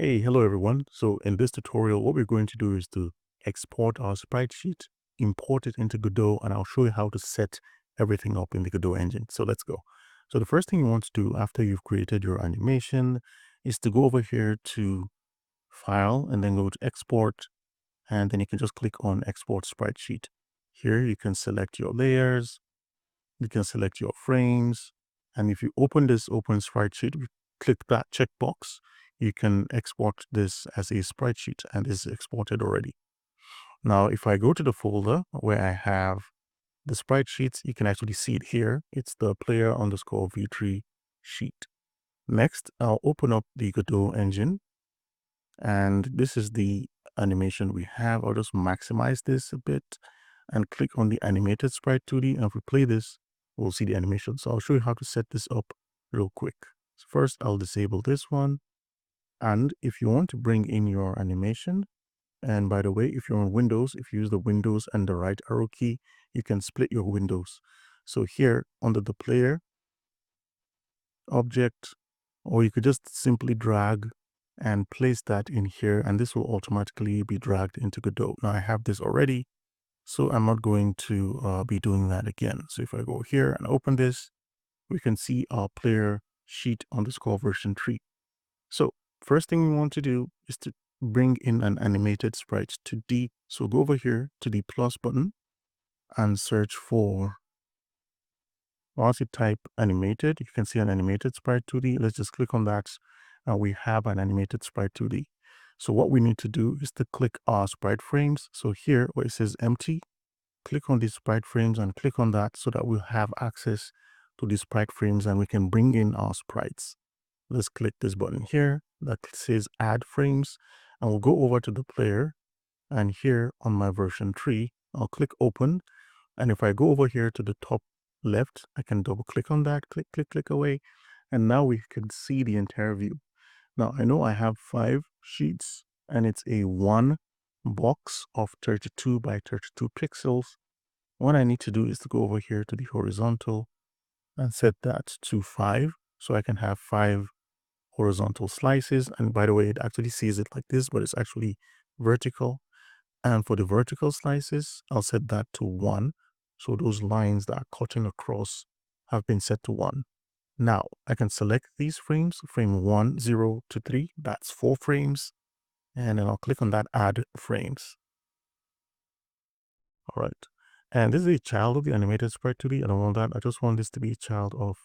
Hey, hello everyone. So in this tutorial, what we're going to do is to export our sprite sheet, import it into Godot, and I'll show you how to set everything up in the Godot engine. So let's go. So the first thing you want to do after you've created your animation is to go over here to File and then go to Export, and then you can just click on Export Sprite Sheet. Here you can select your layers, you can select your frames, and if you open this Open Sprite Sheet, click that checkbox, you can export this as a sprite sheet and it's exported already. Now, if I go to the folder where I have the sprite sheets, you can actually see it here. It's the player underscore v3 sheet. Next, I'll open up the Godot engine, and this is the animation we have. I'll just maximize this a bit and click on the animated sprite 2D. And if we play this, we'll see the animation. So I'll show you how to set this up real quick. So first, I'll disable this one. And if you want to bring in your animation, and by the way, if you're on Windows, if you use the Windows and the right arrow key, you can split your windows. So here under the player object, or you could just simply drag and place that in here, and this will automatically be dragged into Godot. Now I have this already, so I'm not going to be doing that again. So if I go here and open this, we can see our player sheet underscore version 3. So first thing we want to do is to bring in an animated sprite to D. So go over here to the plus button and search for, once you type animated, you can see an animated sprite 2D. Let's just click on that. And we have an animated sprite 2D. So what we need to do is to click our sprite frames. So here where it says empty, click on these sprite frames and click on that so that we'll have access to these sprite frames and we can bring in our sprites. Let's click this button here that says add frames, and we'll go over to the player, and here on my version 3, I'll click open. And if I go over here to the top left, I can double click on that, click away. And now we can see the entire view. Now I know I have 5 sheets and it's a 1 box of 32 by 32 pixels. What I need to do is to go over here to the horizontal and set that to 5. So I can have 5 horizontal slices. And by the way, it actually sees it like this, but it's actually vertical. And for the vertical slices, I'll set that to 1. So those lines that are cutting across have been set to 1. Now I can select these frames, frame 1, 0 to 3. That's 4 frames. And then I'll click on that add frames. All right. And this is a child of the animated sprite 2D. I don't want that. I just want this to be a child of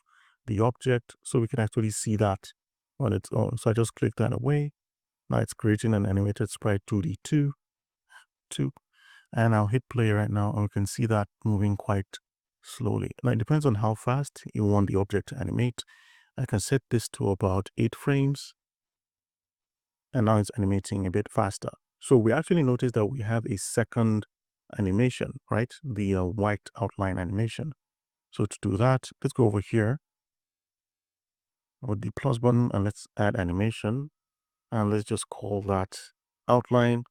the object so we can actually see that on its own. So I just click that away. Now it's creating an animated sprite 2D 2, and I'll hit play right now and we can see that moving quite slowly. Now it depends on how fast you want the object to animate. I can set this to about 8 frames, and now it's animating a bit faster. So we actually notice that we have a second animation, right? The white outline animation. So to do that, let's go over here with the plus button and let's add animation, and let's just call that outline,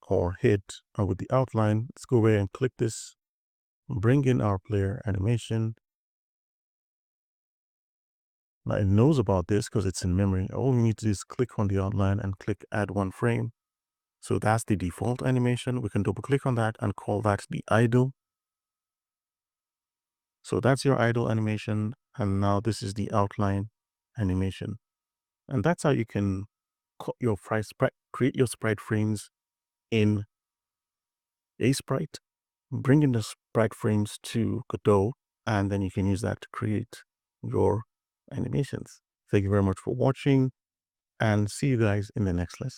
or hit. And with the outline, let's go away and click this, bring in our player animation. Now it knows about this because it's in memory. All we need to do is click on the outline and click add 1 frame. So that's the default animation. We can double click on that and call that the idle. So that's your idle animation. And now this is the outline animation. And that's how you can create your sprite frames in Aseprite, bring in the sprite frames to Godot, and then you can use that to create your animations. Thank you very much for watching, and see you guys in the next lesson.